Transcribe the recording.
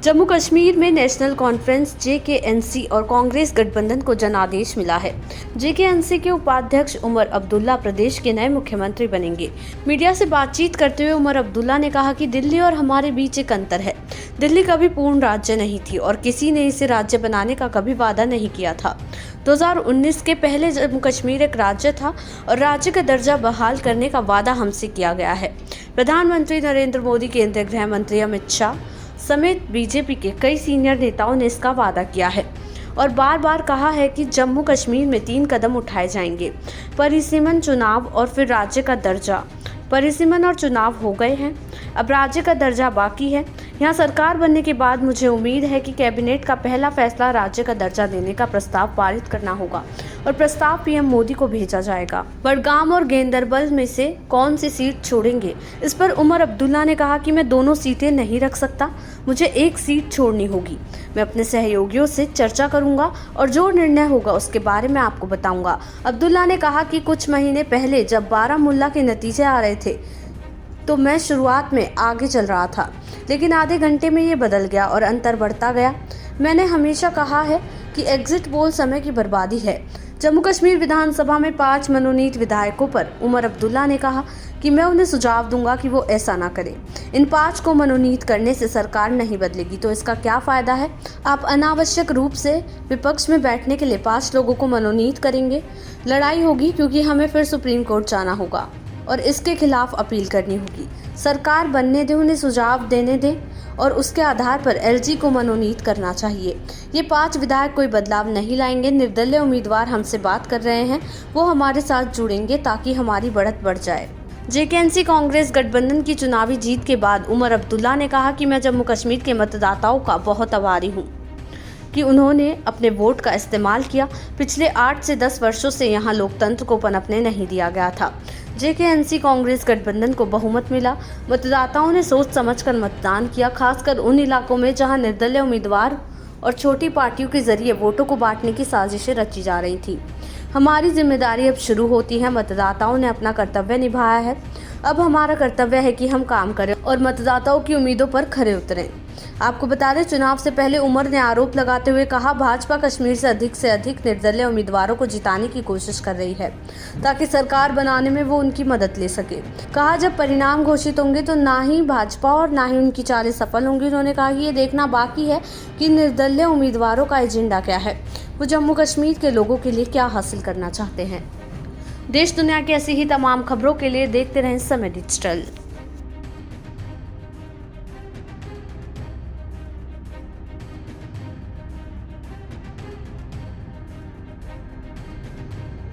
जम्मू कश्मीर में national conference JKNC और कांग्रेस गठबंधन को जनादेश मिला है। JKNC के उपाध्यक्ष उमर अब्दुल्ला प्रदेश के नए मुख्यमंत्री बनेंगे। मीडिया से बातचीत करते हुए उमर अब्दुल्ला ने कहा कि दिल्ली और हमारे बीच एक अंतर है। दिल्ली कभी पूर्ण राज्य नहीं थी और किसी ने इसे राज्य बनाने का कभी वादा नहीं किया था। 2019 के पहले जम्मू कश्मीर एक राज्य था और राज्य का दर्जा बहाल करने का वादा हमसे किया गया है। प्रधानमंत्री नरेंद्र मोदी, केंद्रीय गृह मंत्री अमित शाह समेत बीजेपी के कई सीनियर नेताओं ने इसका वादा किया है और बार बार कहा है कि जम्मू कश्मीर में 3 कदम उठाए जाएंगे: परिसीमन, चुनाव और फिर राज्य का दर्जा। परिसीमन और चुनाव हो गए हैं, अब राज्य का दर्जा बाकी है। यहाँ सरकार बनने के बाद मुझे उम्मीद है कि कैबिनेट का पहला फैसला राज्य का दर्जा देने का प्रस्ताव पारित करना होगा और प्रस्ताव PM मोदी को भेजा जाएगा। बडगाम और गेंदरबल में से कौन सी सीट छोड़ेंगे, इस पर उमर अब्दुल्ला ने कहा कि मैं दोनों सीटें नहीं रख सकता, मुझे एक सीट छोड़नी होगी। मैं अपने सहयोगियों से चर्चा करूंगा और जो निर्णय होगा उसके बारे में आपको बताऊंगा। अब्दुल्ला ने कहा कि कुछ महीने पहले जब बारामुल्ला के नतीजे आ रहे थे तो मैं शुरुआत में आगे चल रहा था, लेकिन आधे घंटे में ये बदल गया और अंतर बढ़ता गया। मैंने हमेशा कहा है कि एग्जिट पोल समय की बर्बादी है। जम्मू कश्मीर विधानसभा में 5 मनोनीत विधायकों पर उमर अब्दुल्ला ने कहा कि मैं उन्हें सुझाव दूंगा कि वो ऐसा ना करें। इन 5 को मनोनीत करने से सरकार नहीं बदलेगी तो इसका क्या फायदा है? आप अनावश्यक रूप से विपक्ष में बैठने के लिए 5 लोगों को मनोनीत करेंगे। लड़ाई होगी क्योंकि हमें फिर सुप्रीम कोर्ट जाना होगा और इसके खिलाफ अपील करनी होगी। सरकार बनने दें, उन्हें सुझाव देने दें और उसके आधार पर LG को मनोनीत करना चाहिए। ये 5 विधायक कोई बदलाव नहीं लाएंगे। निर्दलीय उम्मीदवार हमसे बात कर रहे हैं, वो हमारे साथ जुड़ेंगे ताकि हमारी बढ़त बढ़ जाए। JKNC कांग्रेस गठबंधन की चुनावी जीत के बाद उमर अब्दुल्ला ने कहा कि मैं जम्मू कश्मीर के मतदाताओं का बहुत आभारी हूँ कि उन्होंने अपने वोट का इस्तेमाल किया। पिछले 8 से 10 वर्षों से यहाँ लोकतंत्र को पनपने नहीं दिया गया था। JKNC कांग्रेस गठबंधन को बहुमत मिला। मतदाताओं ने सोच समझकर मतदान किया, खासकर उन इलाकों में जहां निर्दलीय उम्मीदवार और छोटी पार्टियों के जरिए वोटों को बांटने की साजिशें रची जा रही थी। हमारी जिम्मेदारी अब शुरू होती है। मतदाताओं ने अपना कर्तव्य निभाया है, अब हमारा कर्तव्य है कि हम काम करें और मतदाताओं की उम्मीदों पर खरे उतरें। आपको बता दें, चुनाव से पहले उमर ने आरोप लगाते हुए कहा, भाजपा कश्मीर से अधिक निर्दलीय उम्मीदवारों को जिताने की कोशिश कर रही है ताकि सरकार बनाने में वो उनकी मदद ले सके। कहा, जब परिणाम घोषित होंगे तो ना ही भाजपा और ना ही उनकी चालें सफल होंगी। उन्होंने कहा कि ये देखना बाकी है कि निर्दलीय उम्मीदवारों का एजेंडा क्या है, वो जम्मू कश्मीर के लोगों के लिए क्या हासिल करना चाहते हैं। देश दुनिया की ऐसी ही तमाम खबरों के लिए देखते रहें समय डिजिटल।